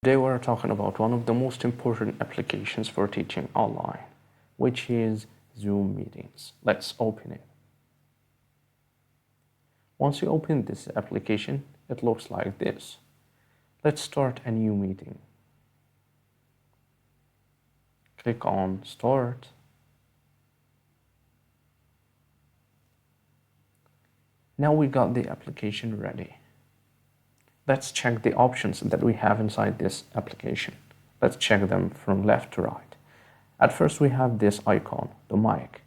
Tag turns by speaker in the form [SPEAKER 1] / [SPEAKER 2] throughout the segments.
[SPEAKER 1] Today we're talking about one of the most important applications for teaching online, which is Zoom meetings. Let's open it. Once you open this application, it looks like this. Let's start a new meeting. Click on Start. Now we got the application ready. Let's check the options that we have inside this application. Let's check them from left to right. At first we have this icon, the mic.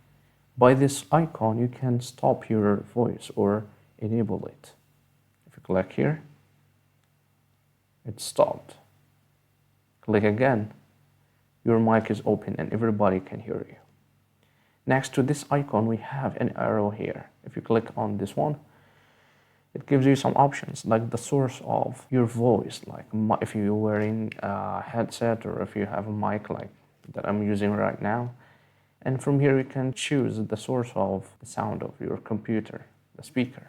[SPEAKER 1] By this icon you can stop your voice or enable it. If you click here, it's stopped. Click again, your mic is open and everybody can hear you. Next to this icon we have an arrow here. If you click on this one, it gives you some options like the source of your voice, like if you're wearing a headset or if you have a mic like that I'm using right now. And from here you can choose the source of the sound of your computer, the speaker.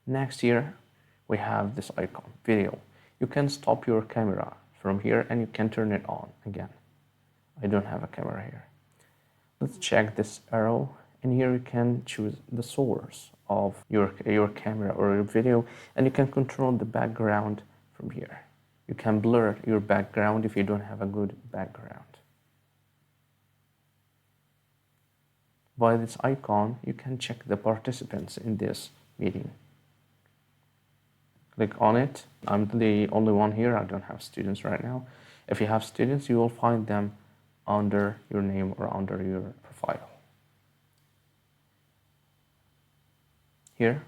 [SPEAKER 1] Next here we have this icon, video. You can stop your camera from here and you can turn it on again. I don't have a camera here. Let's check this arrow, and here you can choose the source of your camera or your video, and you can control the background from here. You can blur your background if you don't have a good background. By this icon, you can check the participants in this meeting. Click on it. I'm the only one here. I don't have students right now. If you have students, you will find them under your name or under your profile. Here,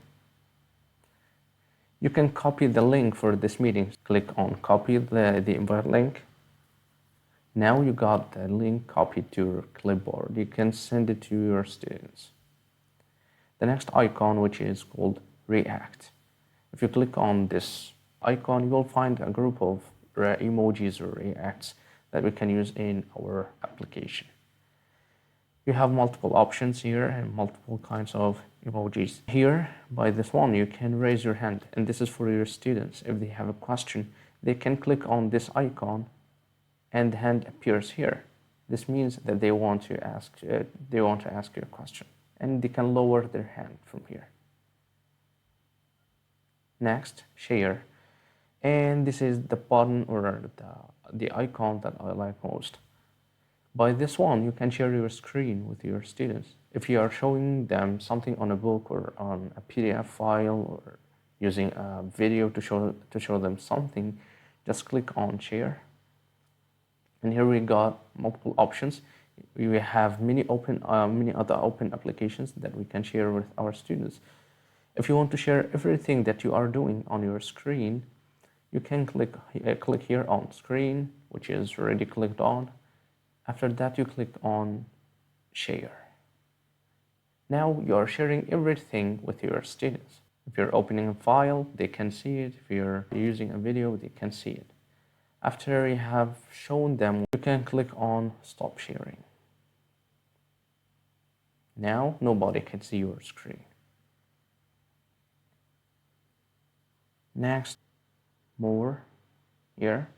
[SPEAKER 1] you can copy the link for this meeting. Click on copy the invite link. Now you got the link copied to your clipboard. You can send it to your students. The next icon, which is called React. If you click on this icon, you will find a group of emojis or reacts that we can use in our application. You have multiple options here and multiple kinds of emojis. Here, by this one, you can raise your hand, and this is for your students. If they have a question, they can click on this icon and the hand appears here. This means that they want to ask you a question, and they can lower their hand from here. Next, share. And this is the button or the icon that I like most. By this one, you can share your screen with your students. If you are showing them something on a book or on a PDF file or using a video to show them something, just click on share. And here we got multiple options. We have many other open applications that we can share with our students. If you want to share everything that you are doing on your screen, you can click here on screen, which is already clicked on. After that, you click on share. Now you are sharing everything with your students. If you're opening a file, they can see it. If you're using a video, they can see it. After you have shown them, you can click on stop sharing. Now nobody can see your screen. Next, more here.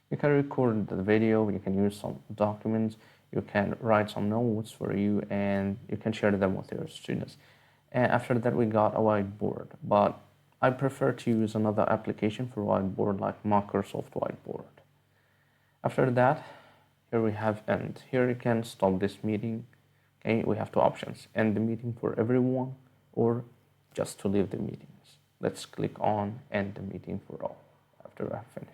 [SPEAKER 1] You can record the video, you can use some documents, you can write some notes for you, and you can share them with your students. And after that, we got a whiteboard, but I prefer to use another application for whiteboard like Microsoft Whiteboard. After that, here we have end. Here you can stop this meeting. Okay, we have two options: end the meeting for everyone or just to leave the meetings. Let's click on end the meeting for all after I finish.